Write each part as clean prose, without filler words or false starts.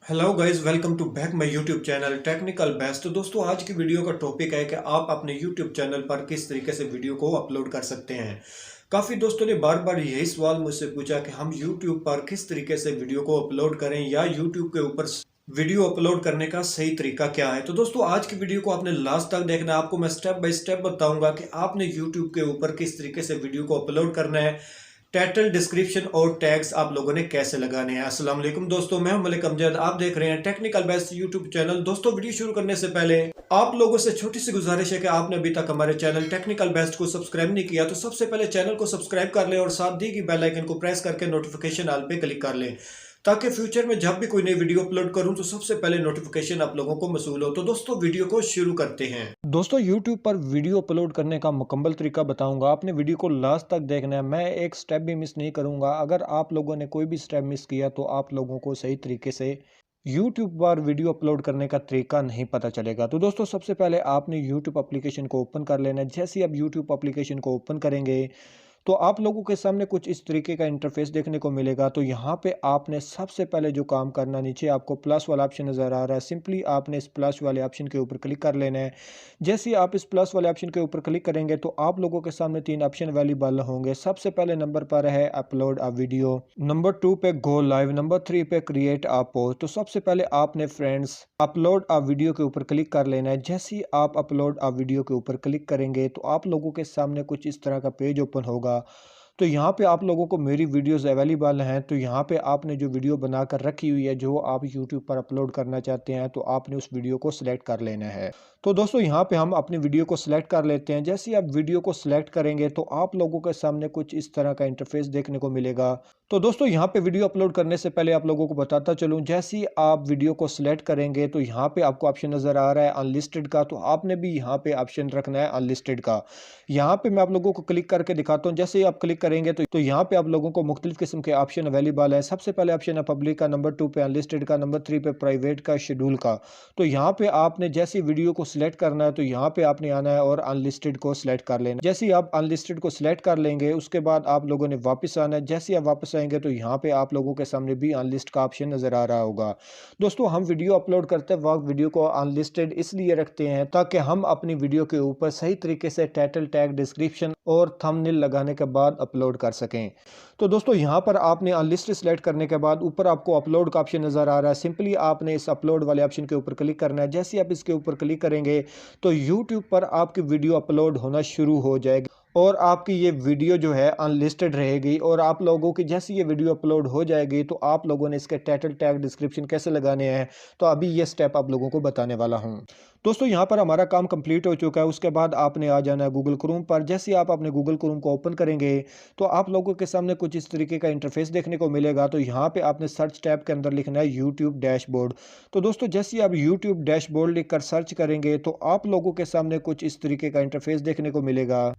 Hello guys, welcome to back my YouTube channel technical best. तो दोस्तों, आज की वीडियो का टॉपिक है कि आप अपने यूट्यूब चैनल पर किस तरीके से वीडियो को अपलोड कर सकते हैं। काफ़ी दोस्तों ने बार बार यही सवाल मुझसे पूछा कि हम यूट्यूब पर किस तरीके से वीडियो को अपलोड करें या यूट्यूब के ऊपर वीडियो अपलोड करने का सही तरीका क्या है। तो दोस्तों, आज की वीडियो को आपने लास्ट तक देखना है। आपको मैं स्टेप बाय स्टेप बताऊंगा कि आपने यूट्यूब के ऊपर किस तरीके से वीडियो को अपलोड करना है, टाइटल, डिस्क्रिप्शन और टैग्स आप लोगों ने कैसे लगाने हैं। अस्सलाम वालेकुम दोस्तों, मैं हूं मलिक अमजद, आप देख रहे हैं टेक्निकल बेस्ट यूट्यूब चैनल। दोस्तों, वीडियो शुरू करने से पहले आप लोगों से छोटी सी गुजारिश है कि आपने अभी तक हमारे चैनल टेक्निकल बेस्ट को सब्सक्राइब नहीं किया तो सबसे पहले चैनल को सब्सक्राइब कर लें और साथ दी की बेल आइकन को प्रेस करके नोटिफिकेशन ऑल पे क्लिक कर लें, ताकि फ्यूचर में जब भी कोई नई वीडियो अपलोड करूं तो सबसे पहले नोटिफिकेशन आप लोगों को मसूल हो। तो दोस्तों, वीडियो को शुरू करते हैं। दोस्तों, YouTube पर वीडियो अपलोड करने का मुकम्मल तरीका बताऊंगा। आपने वीडियो को लास्ट तक देखना है, मैं एक स्टेप भी मिस नहीं करूंगा। अगर आप लोगों ने कोई भी स्टेप मिस किया तो आप लोगों को सही तरीके से YouTube पर वीडियो अपलोड करने का तरीका नहीं पता चलेगा। तो दोस्तों, सबसे पहले आपने YouTube एप्लीकेशन को ओपन कर लेना है। जैसे ही आप YouTube एप्लीकेशन को ओपन करेंगे तो आप लोगों के सामने कुछ इस तरीके का इंटरफेस देखने को मिलेगा। तो यहाँ पे आपने सबसे पहले जो काम करना, नीचे आपको प्लस वाला ऑप्शन नज़र आ रहा है, सिंपली आपने इस प्लस वाले ऑप्शन के ऊपर क्लिक कर लेना है। जैसे ही आप इस प्लस वाले ऑप्शन के ऊपर क्लिक करेंगे तो आप लोगों के सामने तीन ऑप्शन अवेलेबल होंगे। सबसे पहले नंबर पर है अपलोड अ वीडियो, नंबर 2 पे गो लाइव, नंबर 3 पे क्रिएट अ पोस्ट। तो सबसे पहले आपने फ्रेंड्स अपलोड अ वीडियो के ऊपर क्लिक कर लेना है। जैसे ही आप अपलोड अ वीडियो के ऊपर क्लिक करेंगे तो आप लोगों के सामने कुछ इस तरह का पेज ओपन होगा। तो यहाँ पे आप लोगों को मेरी वीडियोस अवेलेबल हैं। तो यहाँ पे आपने जो वीडियो बनाकर रखी हुई है, जो आप यूट्यूब पर अपलोड करना चाहते हैं, तो आपने उस वीडियो को सिलेक्ट कर लेना है। तो दोस्तों, यहाँ पे हम अपनी वीडियो को सिलेक्ट कर लेते हैं। जैसे ही आप वीडियो को सिलेक्ट करेंगे तो आप लोगों के सामने कुछ इस तरह का इंटरफेस देखने को मिलेगा। तो दोस्तों, यहाँ पे वीडियो अपलोड करने से पहले आप लोगों को बताता चलूँ, जैसे ही आप वीडियो को सिलेक्ट करेंगे तो यहाँ पे आपको ऑप्शन नज़र आ रहा है अनलिस्टेड का। तो आपने भी यहाँ पे ऑप्शन रखना है अनलिस्टेड का। यहाँ पे मैं आप लोगों को क्लिक करके दिखाता हूँ। जैसे ही आप क्लिक करेंगे तो यहाँ पे आप लोगों को मुख्तलिफ किस्म के ऑप्शन अवेलेबल है। सबसे पहले ऑप्शन है पब्लिक का, नंबर 2 पे अनलिस्टेड का, नंबर 3 पे प्राइवेट का, शेड्यूल का। तो यहाँ पे आपने जैसे वीडियो को सिलेक्ट करना है तो यहाँ पे आपने आना है और अनलिस्टेड को सिलेक्ट कर लेना। जैसे ही आप अनलिस्टेड को सिलेक्ट कर लेंगे उसके बाद आप लोगों ने वापस आना है। जैसे ही आप वापस आएंगे तो यहाँ पे आप लोगों के सामने भी अनलिस्ट का ऑप्शन नजर आ रहा होगा। दोस्तों, हम वीडियो अपलोड करते वक्त वीडियो को अनलिस्टेड इसलिए रखते हैं ताकि हम अपनी वीडियो के ऊपर सही तरीके से टाइटल, टैग, डिस्क्रिप्शन और थंबनेल लगाने के बाद अपलोड कर सकें। तो दोस्तों, यहाँ पर आपने अनलिस्टेड सेलेक्ट करने के बाद ऊपर आपको अपलोड का ऑप्शन नज़र आ रहा है। सिंपली आपने इस अपलोड वाले ऑप्शन के ऊपर क्लिक करना है। जैसे ही आप इसके ऊपर क्लिक करेंगे तो यूट्यूब पर आपकी वीडियो अपलोड होना शुरू हो जाएगी और आपकी ये वीडियो जो है अनलिस्टेड रहेगी। और आप लोगों की जैसे ये वीडियो अपलोड हो जाएगी तो आप लोगों ने इसके टाइटल, टैग, डिस्क्रिप्शन कैसे लगाने हैं, तो अभी ये स्टेप आप लोगों को बताने वाला हूँ। दोस्तों, यहाँ पर हमारा काम कंप्लीट हो चुका है। उसके बाद आपने आ जाना है गूगल क्रोम पर। जैसे ही आप अपने गूगल क्रोम को ओपन करेंगे तो आप लोगों के सामने कुछ इस तरीके का इंटरफेस देखने को मिलेगा। तो यहाँ पे आपने सर्च टैब के अंदर लिखना है यूट्यूब डैशबोर्ड। तो दोस्तों, जैसे ही आप यूट्यूब डैशबोर्ड लिखकर सर्च करेंगे तो आप लोगों के सामने कुछ इस तरीके का इंटरफेस देखने को मिलेगा।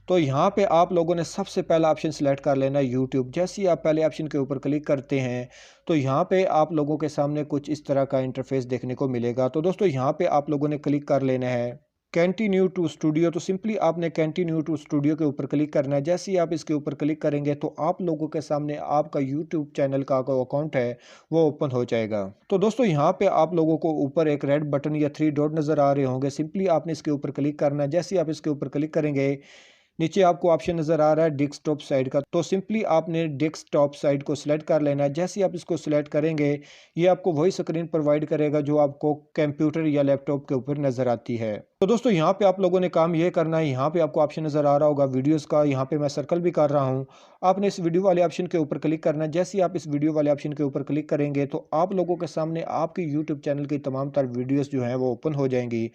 तो यहाँ पे आप लोगों ने सबसे पहला ऑप्शन सेलेक्ट कर लेना है यूट्यूब। जैसे ही आप पहले ऑप्शन के ऊपर क्लिक करते हैं तो यहाँ पे आप लोगों के सामने कुछ इस तरह का इंटरफेस देखने को मिलेगा। तो दोस्तों, यहाँ पे आप लोगों ने क्लिक कर लेना है कंटिन्यू टू स्टूडियो। तो सिंपली आपने कंटिन्यू टू स्टूडियो के ऊपर क्लिक करना है। जैसे ही आप इसके ऊपर क्लिक करेंगे तो आप लोगों के सामने आपका यूट्यूब चैनल का अकाउंट है वो ओपन हो जाएगा। तो दोस्तों, यहाँ पे आप लोगों को ऊपर एक रेड बटन या 3 डॉट नज़र आ रहे होंगे। सिंपली आपने इसके ऊपर क्लिक करना है। जैसे ही आप इसके ऊपर क्लिक करेंगे नीचे आपको ऑप्शन नज़र आ रहा है डेस्कटॉप साइड का। तो सिंपली आपने डेस्कटॉप साइड को सिलेक्ट कर लेना है। जैसे ही आप इसको सिलेक्ट करेंगे ये आपको वही स्क्रीन प्रोवाइड करेगा जो आपको कंप्यूटर या लैपटॉप के ऊपर नज़र आती है। तो दोस्तों, यहाँ पे आप लोगों ने काम ये करना है, यहाँ पे आपको ऑप्शन नज़र आ रहा होगा वीडियोस का। यहाँ पे मैं सर्कल भी कर रहा हूँ। आपने इस वीडियो वाले ऑप्शन के ऊपर क्लिक करना है। जैसे ही आप इस वीडियो वाले ऑप्शन के ऊपर क्लिक करेंगे तो आप लोगों के सामने आपकी यूट्यूब चैनल की तमाम तर वीडियोस जो हैं वो ओपन हो जाएंगी।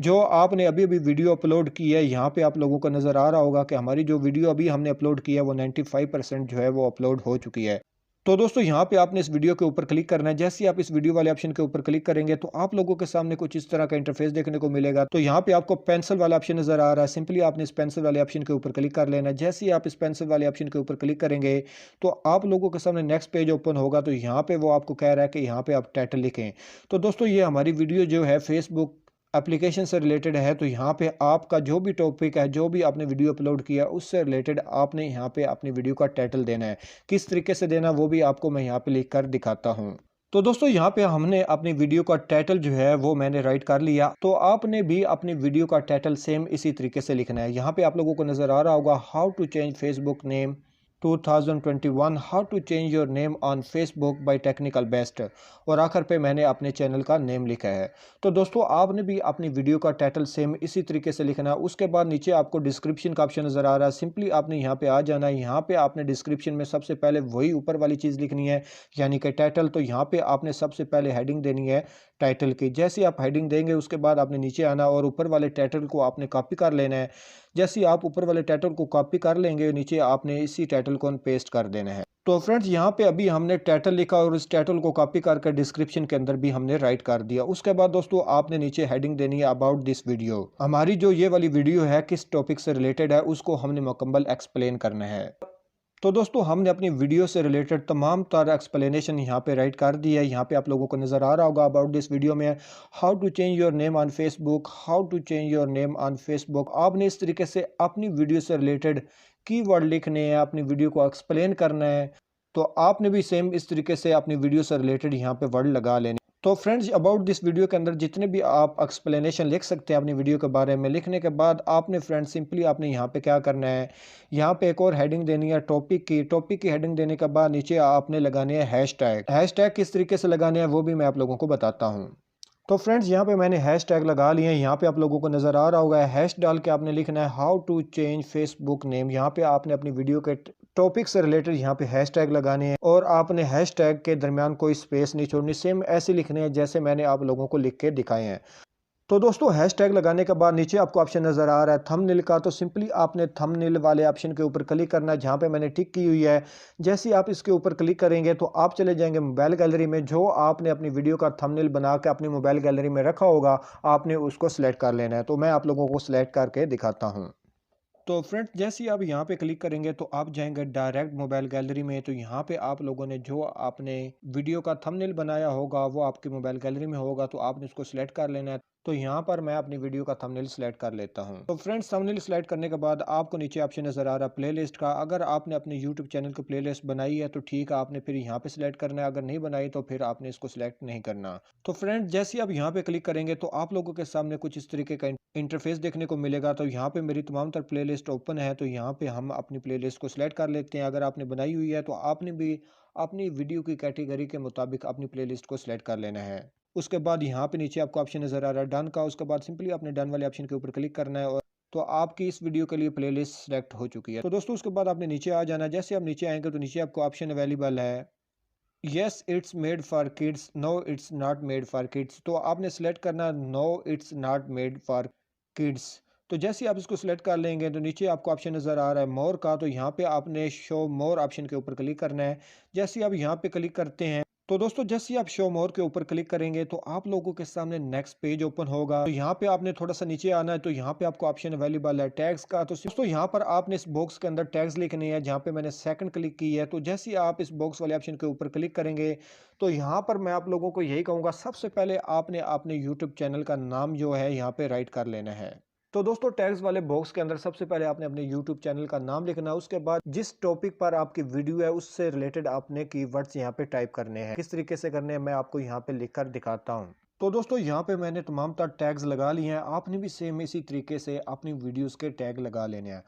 जो आपने अभी अभी वीडियो अपलोड की है, यहाँ पे आप लोगों को नज़र आ रहा होगा कि हमारी जो वीडियो अभी हमने अपलोड की है वो 95% जो है वो अपलोड हो चुकी है। तो दोस्तों, यहाँ पे आपने इस वीडियो के ऊपर क्लिक करना है। जैसे ही आप इस वीडियो वाले ऑप्शन के ऊपर क्लिक करेंगे तो आप लोगों के सामने कुछ इस तरह का इंटरफेस देखने को मिलेगा। तो यहाँ पे आपको पेंसिल वाला ऑप्शन नजर आ रहा है। सिंपली आपने इस पेंसिल वाले ऑप्शन के ऊपर क्लिक कर लेना है। जैसे ही आप इस पेंसिल वाले ऑप्शन के ऊपर क्लिक करेंगे तो आप लोगों के सामने नेक्स्ट पेज ओपन होगा। तो यहाँ पे वो आपको कह रहा है कि यहाँ पे आप टाइटल लिखें। तो दोस्तों, ये हमारी वीडियो जो है फेसबुक एप्लीकेशन से रिलेटेड है। तो यहाँ पे आपका जो भी टॉपिक है, जो भी आपने वीडियो अपलोड किया उससे रिलेटेड आपने यहाँ पे अपनी वीडियो का टाइटल देना है। किस तरीके से देना वो भी आपको मैं यहाँ पे लिख कर दिखाता हूँ। तो दोस्तों यहाँ पे हमने अपनी वीडियो का टाइटल जो है वो मैंने राइट कर लिया। तो आपने भी अपनी वीडियो का टाइटल सेम इसी तरीके से लिखना है। यहाँ पे आप लोगों को नज़र आ रहा होगा, how to change Facebook name 2021, how to change your name on Facebook by technical best, और आखिर पे मैंने अपने चैनल का नेम लिखा है। तो दोस्तों आपने भी अपनी वीडियो का टाइटल सेम इसी तरीके से लिखना है। उसके बाद नीचे आपको डिस्क्रिप्शन का ऑप्शन नज़र आ रहा है, सिंपली आपने यहाँ पे आ जाना है। यहाँ पे आपने डिस्क्रिप्शन में सबसे पहले वही ऊपर वाली चीज़ लिखनी है, यानी कि टाइटल। तो यहाँ पे आपने सबसे पहले हेडिंग देनी है टाइटल की। जैसे आप हेडिंग देंगे उसके बाद आपने नीचे आना और ऊपर वाले टाइटल को आपने कॉपी कर लेना है। जैसे ही आप ऊपर वाले टाइटल को कॉपी कर लेंगे, नीचे आपने इसी टाइटल को पेस्ट कर देना है। तो फ्रेंड्स यहाँ पे अभी हमने टाइटल लिखा और इस टाइटल को कॉपी करके डिस्क्रिप्शन के अंदर भी हमने राइट कर दिया। उसके बाद दोस्तों आपने नीचे हेडिंग देनी है अबाउट दिस वीडियो। हमारी जो ये वाली वीडियो है किस टॉपिक से रिलेटेड है उसको हमने मुकम्मल एक्सप्लेन करना है। तो दोस्तों हमने अपनी वीडियो से रिलेटेड तमाम तर एक्सप्लेनेशन यहाँ पे राइट कर दी है। यहाँ पे आप लोगों को नज़र आ रहा होगा अबाउट दिस वीडियो में how to change your name on Facebook, how to change your name on Facebook. आपने इस तरीके से अपनी वीडियो से रिलेटेड कीवर्ड लिखने हैं, अपनी वीडियो को एक्सप्लेन करना है। तो आपने भी सेम इस तरीके से अपनी वीडियो से रिलेटेड यहाँ पे वर्ड लगा लेने। तो फ्रेंड्स अबाउट दिस वीडियो के अंदर जितने भी आप एक्सप्लेनेशन लिख सकते हैं अपनी वीडियो के बारे में, लिखने के बाद आपने फ्रेंड्स सिंपली आपने यहाँ पे क्या करना है, यहाँ पे एक और हेडिंग देनी है टॉपिक की हेडिंग देने के बाद नीचे आपने लगाने हैं हैशटैग किस तरीके से लगाने हैं वो भी मैं आप लोगों को बताता हूँ। तो फ्रेंड्स यहाँ पे मैंने हैश टैग लगा लिए हैं। यहाँ पे आप लोगों को नज़र आ रहा होगा, हैश डाल के आपने लिखना है how to change Facebook name. यहाँ पे आपने अपनी वीडियो के टॉपिक से रिलेटेड यहाँ पे हैश टैग लगाने हैं और आपने हैश टैग के दरमियान कोई स्पेस नहीं छोड़नी, सेम ऐसे लिखने हैं जैसे मैंने आप लोगों को लिख के दिखाए हैं। तो दोस्तों हैशटैग लगाने के बाद नीचे आपको ऑप्शन नज़र आ रहा है थंबनेल का। तो सिंपली आपने थंबनेल वाले ऑप्शन के ऊपर क्लिक करना है जहाँ पे मैंने टिक की हुई है। जैसे ही आप इसके ऊपर क्लिक करेंगे तो आप चले जाएंगे मोबाइल गैलरी में। जो आपने अपनी वीडियो का थंबनेल बना के अपनी मोबाइल गैलरी में रखा होगा आपने उसको सिलेक्ट कर लेना है। तो मैं आप लोगों को सिलेक्ट करके दिखाता हूँ। तो फ्रेंड्स जैसे ही आप यहाँ पे क्लिक करेंगे तो आप जाएंगे डायरेक्ट मोबाइल गैलरी में। तो यहाँ पे आप लोगों ने जो आपने वीडियो का थंबनेल बनाया होगा वो आपकी मोबाइल गैलरी में होगा, तो आपने उसको सिलेक्ट कर लेना है। तो यहाँ पर मैं अपनी वीडियो का थंबनेल सिलेक्ट कर लेता हूँ। तो फ्रेंड्स थंबनेल सिलेक्ट करने के बाद आपको नीचे ऑप्शन नज़र आ रहा है प्लेलिस्ट का। अगर आपने अपने यूट्यूब चैनल को प्लेलिस्ट बनाई है तो ठीक है, आपने फिर यहाँ पे सिलेक्ट करना है। अगर नहीं बनाई तो फिर आपने इसको सिलेक्ट नहीं करना। तो फ्रेंड्स जैसे ही आप यहाँ पे क्लिक करेंगे तो आप लोगों के सामने कुछ इस तरीके का इंटरफेस देखने को मिलेगा। तो यहाँ पे मेरी तमाम तर प्लेलिस्ट ओपन है। तो यहाँ पे हम अपनी प्लेलिस्ट को सिलेक्ट कर लेते हैं। अगर आपने बनाई हुई है तो आपने भी अपनी वीडियो की कैटेगरी के मुताबिक अपनी प्लेलिस्ट को सिलेक्ट कर लेना है। उसके बाद यहाँ पे नीचे आपको ऑप्शन नज़र आ रहा है डन का। उसके बाद सिंपली आपने डन वाले ऑप्शन के ऊपर क्लिक करना है और तो आपकी इस वीडियो के लिए प्लेलिस्ट सेलेक्ट हो चुकी है। तो दोस्तों उसके बाद आपने नीचे आ जाना है। जैसे आप नीचे आएंगे तो नीचे आपको ऑप्शन अवेलेबल है yes it's made for kids, no it's not made for kids. तो आपने सेलेक्ट करना no it's not made for kids. तो जैसे ही आप इसको सिलेक्ट कर लेंगे तो नीचे आपको ऑप्शन नज़र आ रहा है मोर का। तो यहाँ पे आपने शो मोर ऑप्शन के ऊपर क्लिक करना है। जैसे ही आप यहाँ पे क्लिक करते हैं तो दोस्तों जैसे ही आप शो मोर के ऊपर क्लिक करेंगे तो आप लोगों के सामने नेक्स्ट पेज ओपन होगा। तो यहाँ पे आपने थोड़ा सा नीचे आना है। तो यहाँ पे आपको ऑप्शन अवेलेबल है टैग्स का। तो दोस्तों यहाँ पर आपने इस बॉक्स के अंदर टैग्स लिखने हैं जहाँ पे मैंने सेकंड क्लिक की है। तो जैसे ही आप इस बॉक्स वाले ऑप्शन के ऊपर क्लिक करेंगे तो यहाँ पर मैं आप लोगों को यही कहूँगा, सबसे पहले आपने अपने यूट्यूब चैनल का नाम जो है यहाँ पे राइट कर लेना है। तो दोस्तों टैग्स वाले बॉक्स के अंदर सबसे पहले आपने अपने YouTube चैनल का नाम लिखना है। उसके बाद जिस टॉपिक पर आपकी वीडियो है उससे रिलेटेड आपने कीवर्ड्स यहाँ पे टाइप करने हैं। किस तरीके से करने हैं मैं आपको यहाँ पे लिखकर दिखाता हूँ। तो दोस्तों यहाँ पे मैंने तमाम तर टैग्स लगा लिए हैं। आपने भी सेम इसी तरीके से अपनी वीडियोस के टैग लगा लेने हैं।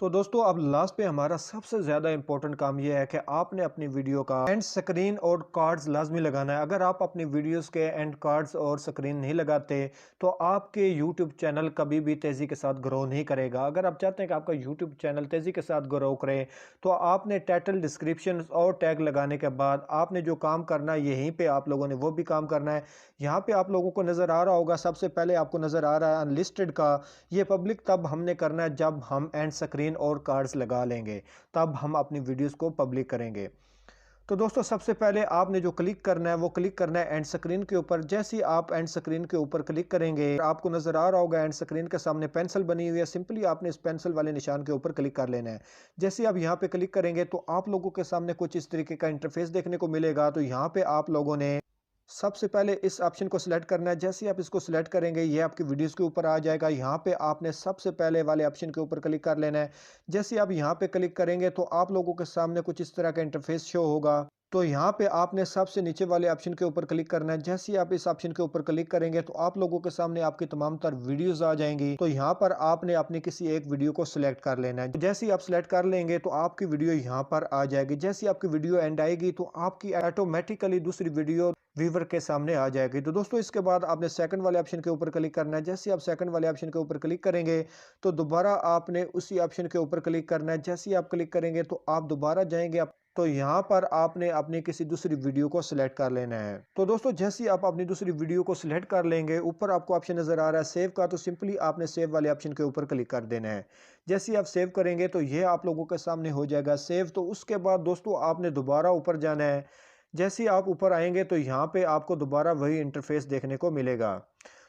तो दोस्तों अब लास्ट पे हमारा सबसे ज़्यादा इंपॉर्टेंट काम यह है कि आपने अपनी वीडियो का एंड स्क्रीन और कार्ड्स लाजमी लगाना है। अगर आप अपनी वीडियोस के एंड कार्ड्स और स्क्रीन नहीं लगाते तो आपके यूट्यूब चैनल कभी भी तेज़ी के साथ ग्रो नहीं करेगा। अगर आप चाहते हैं कि आपका यूट्यूब चैनल तेज़ी के साथ ग्रो करे तो आपने टाइटल, डिस्क्रिप्शन और टैग लगाने के बाद आपने जो काम करना है यहीं पर आप लोगों ने वो भी काम करना है। यहाँ पर आप लोगों को नज़र आ रहा होगा, सबसे पहले आपको नज़र आ रहा है अनलिस्टेड का। ये पब्लिक तब हमने करना है जब हम एंड स्क्रीन और कार्ड्स लगा लेंगे, तब हम अपनी वीडियोस को पब्लिक करेंगे। तो दोस्तों सबसे पहले आपने जो क्लिक करना है वो क्लिक करना है एंड स्क्रीन के ऊपर। जैसे ही आप एंड स्क्रीन के ऊपर क्लिक करेंगे आपको नजर आ रहा होगा एंड स्क्रीन के सामने पेंसिल बनी हुई है। सिंपली आपने इस पेंसिल वाले निशान के ऊपर क्लिक कर लेना है। जैसे ही आप यहाँ पे क्लिक करेंगे तो आप लोगों के सामने कुछ इस तरीके का इंटरफेस देखने को मिलेगा। तो यहाँ पे आप लोगों ने सबसे पहले इस ऑप्शन को सिलेक्ट करना है। जैसे ही आप इसको सिलेक्ट करेंगे ये आपकी वीडियोस के ऊपर आ जाएगा। यहाँ पे आपने सबसे पहले वाले ऑप्शन के ऊपर क्लिक कर लेना है। जैसे आप यहाँ पे क्लिक करेंगे तो आप लोगों के सामने कुछ इस तरह का इंटरफेस शो होगा। तो यहाँ पे आपने सबसे नीचे वाले ऑप्शन के ऊपर क्लिक करना है। जैसे ही आप इस ऑप्शन के ऊपर क्लिक करेंगे तो आप लोगों के सामने आपकी तमाम तर वीडियोस आ जाएंगी। तो यहाँ पर आपने अपनी किसी एक वीडियो को सिलेक्ट कर लेना है। जैसे ही आप सिलेक्ट कर लेंगे तो आपकी वीडियो यहाँ पर आ जाएगी। जैसे ही आपकी वीडियो एंड आएगी तो आपकी ऑटोमेटिकली दूसरी वीडियो व्यूवर के सामने आ जाएगी। तो दोस्तों इसके बाद आपने सेकंड वाले ऑप्शन के ऊपर क्लिक करना है। जैसे आप सेकंड वाले ऑप्शन के ऊपर क्लिक करेंगे तो दोबारा आपने उसी ऑप्शन के ऊपर क्लिक करना है। जैसे ही आप क्लिक करेंगे तो आप दोबारा जाएंगे तो यहाँ पर आपने अपनी किसी दूसरी वीडियो को सिलेक्ट कर लेना है। तो दोस्तों जैसे ही आप अपनी दूसरी वीडियो को सिलेक्ट कर लेंगे, ऊपर आपको ऑप्शन नजर आ रहा है सेव का, तो सिंपली आपने सेव वाले ऑप्शन के ऊपर क्लिक कर देना है। जैसे ही आप सेव करेंगे तो ये आप लोगों के सामने हो जाएगा सेव। तो उसके बाद दोस्तों आपने दोबारा ऊपर जाना है। जैसे ही आप ऊपर आएंगे तो यहाँ पे आपको दोबारा वही इंटरफेस देखने को मिलेगा।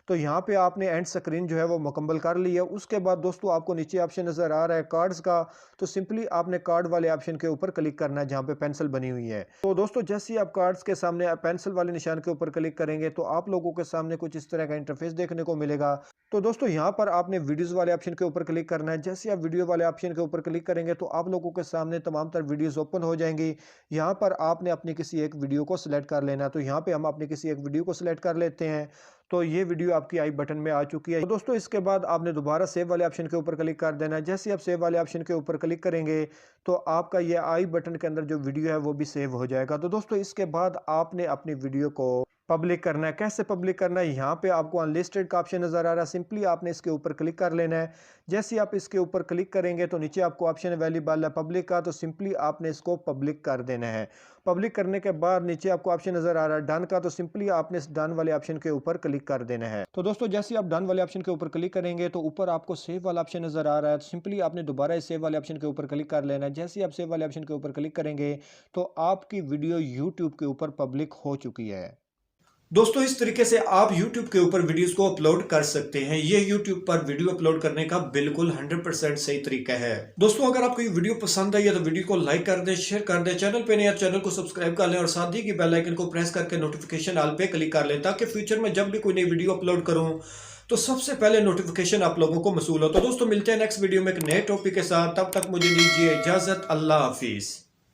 तो यहाँ पे आपने एंड स्क्रीन जो है वो मुकम्मल कर ली है। उसके बाद दोस्तों आपको नीचे ऑप्शन नज़र आ रहा है कार्ड्स का, तो सिंपली आपने कार्ड वाले ऑप्शन के ऊपर क्लिक करना है जहाँ पे पेंसिल बनी हुई है। तो दोस्तों जैसे ही आप कार्ड्स के सामने पेंसिल वाले निशान के ऊपर क्लिक करेंगे तो आप लोगों के सामने कुछ इस तरह का इंटरफेस देखने को मिलेगा। तो दोस्तों यहाँ पर आपने वीडियोस वाले ऑप्शन के ऊपर क्लिक करना है। जैसे आप वीडियो वाले ऑप्शन के ऊपर क्लिक करेंगे तो आप लोगों के सामने तमाम तर वीडियोस ओपन हो जाएंगी। यहाँ पर आपने अपनी किसी एक वीडियो को सिलेक्ट कर लेना। तो यहाँ पे हम अपनी किसी एक वीडियो को सिलेक्ट कर लेते हैं। तो ये वीडियो आपकी आई बटन में आ चुकी है। तो दोस्तों इसके बाद आपने दोबारा सेव वाले ऑप्शन के ऊपर क्लिक कर देना है। जैसे आप सेव वाले ऑप्शन के ऊपर क्लिक करेंगे तो आपका ये आई बटन के अंदर जो वीडियो है वो भी सेव हो जाएगा। तो दोस्तों इसके बाद आपने अपनी वीडियो को पब्लिक करना है। कैसे पब्लिक करना है, यहाँ पे आपको अनलिस्टेड का ऑप्शन नजर आ रहा है, सिंपली आपने इसके ऊपर क्लिक कर लेना है। जैसे आप इसके ऊपर क्लिक करेंगे तो नीचे आपको ऑप्शन अवेलेबल है पब्लिक का, तो सिंपली आपने इसको पब्लिक कर देना है। पब्लिक करने के बाद नीचे आपको ऑप्शन नजर आ रहा है डन का, तो सिंपली आपने इस डन वाले ऑप्शन के ऊपर क्लिक कर देना है। तो दोस्तों जैसे आप डन वाले ऑप्शन के ऊपर क्लिक करेंगे तो ऊपर आपको सेव वाला ऑप्शन नजर आ रहा है, तो सिंपली आपने दोबारा इस सेव वाले ऑप्शन के ऊपर क्लिक कर लेना है। जैसे आप सेव वाले ऑप्शन के ऊपर क्लिक करेंगे तो आपकी वीडियो यूट्यूब के ऊपर पब्लिक हो चुकी है। दोस्तों इस तरीके से आप YouTube के ऊपर वीडियोस को अपलोड कर सकते हैं। ये YouTube पर वीडियो अपलोड करने का बिल्कुल 100% सही तरीका है। दोस्तों अगर आपको ये वीडियो पसंद आई है तो वीडियो को लाइक कर दें, शेयर कर दें, चैनल पे नए चैनल को सब्सक्राइब कर लें और साथ ही की बेल आइकन को प्रेस करके नोटिफिकेशन ऑल पे क्लिक कर लें, ताकि फ्यूचर में जब भी कोई नई वीडियो अपलोड करूं तो सबसे पहले नोटिफिकेशन आप लोगों को मसूल हो। तो दोस्तों मिलते हैं नेक्स्ट वीडियो में एक नए टॉपिक के साथ, तब तक मुझे दीजिए इजाजत। अल्लाह हाफिज।